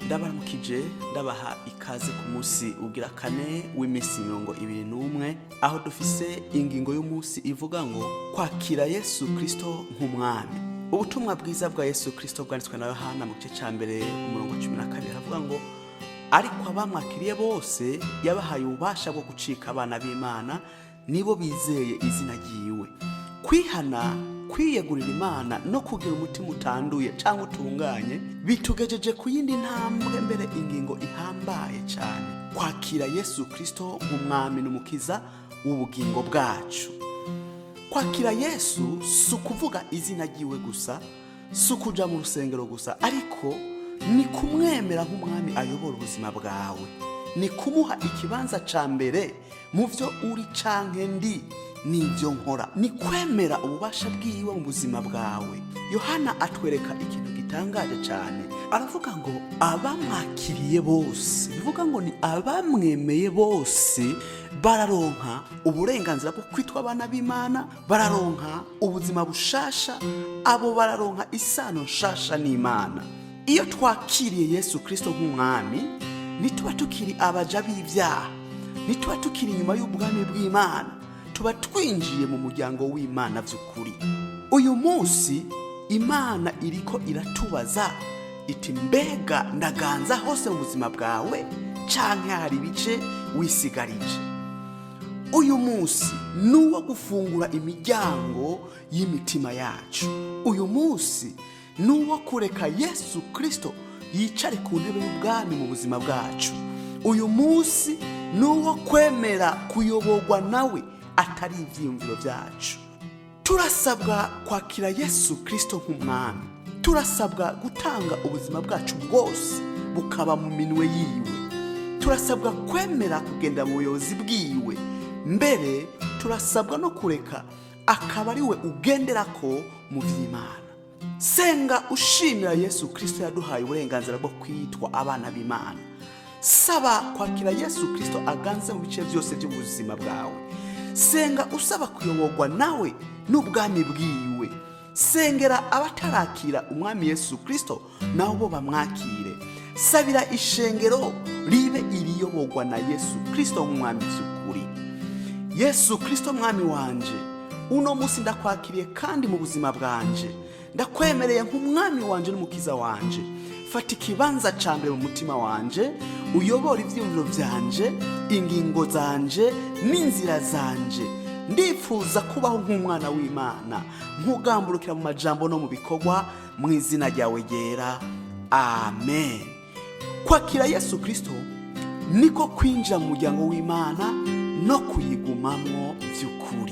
ndabaramukije ndabaha ikaze ku munsi ugira kane w'iminsi 21 aho dufise ingingo y'umunsi ivuga ngo kwakira Yesu Kristo nk'umwami. Ubutumwa bwiza bwa Yesu Kristo bwanditswe na Yohana mu gice ca mbere umurongo 12 havuga ngo ariko abamwakiriye bose yabahaye ububasha bwo gucika abana b'Imana nibo bizeye izina ryiwe. Kwihana, kwiyegurira Imana no kugira umutima utanduye cyangwa utunganye bitugejeje ku yindi ntambwe, mbere ingingo ihambaye cyane, kwakira Yesu Kristo nk'umwami n'umukiza w'ubugingo bwacu. Kwakira Yesu si ukuvuga izina ryiwe gusa, si ukuja mu rusengero gusa, ariko ni kumwemera nk'umwami ayobora ubuzima bwawe, ni kumuha ikibanza ca mbere mu vyo uri canke ndi n'ibyo nkora, ni kwemera ububasha bwiwe mu buzima bwawe. Yohana atwereka ikintu gitangaje cyane, aravuga ngo abamwakiriye bose, bivuga ngo ni abamwemeye bose bararonka uburenganzira bwo kwitwa abana b'Imana, bararonka ubuzima bushasha, abo bararonka isano nshasha n'Imana. Iyo twakiriye Yesu Kristo nk'umwami, ntituba tukiri abaja b'ivyaha, ntituba tukiri inyuma y'ubwami bw'Imana, tuba twinjiye mu muryango w'Imana vy'ukuri. Uyu munsi Imana iriko iratubaza iti, mbega ndaganza hose mu buzima bwawe canke hari ibice wisigarije? Uyu munsi nuwo gufungura imiryango y'imitima yacu. Uyu munsi nuwo kureka Yesu Kristo yicare ku ntebe y'ubwami mu buzima bwacu. Uyu munsi nuwo kwemera kuyoborwa nawe atari ivyiyumviro vyacu. Turasabwa kwakira Yesu Kristo nk'umwami, turasabwa gutanga ubuzima bwacu bwose bukaba mu minwe yiwe, turasabwa kwemera kugenda mu buyobozi bwiwe, mbere turasabwa no kureka akaba ari we ugenderako mu vy'Imana. Senga ushimira Yesu Kristo yaduhaye uburenganzira bwo kwitwa abana b'Imana. Saba kwakira Yesu Kristo aganze mu bice byose by'ubuzima bwawe. Senga usaba kuyoborwa nawe n'ubwami bwiwe. Sengera abatarakira umwami Yesu Kristo nabo bo bamwakire. Sabira ishengero ribe iriyoborwa na Yesu Kristo nk'umwami by'ukuri. Yesu Kristo mwami wanje, uno munsi ndakwakiriye kandi mu buzima bwanje ndakwemereye nk'umwami wanje n'umukiza wanje. Fata ikibanza ca mbere mu mutima wanje, uyobora ivyiyumviro vyanje, ingingo zanje n'inzira zanje. Ndifuza kubaho nk'umwana w'Imana, nkugamburukira mu majambo no mu bikorwa, mu izina ryawe ryera, amen. Kwakira Yesu Kristo niko kwinjira mu muryango w'Imana no kuyigumamwo vy'ukuri.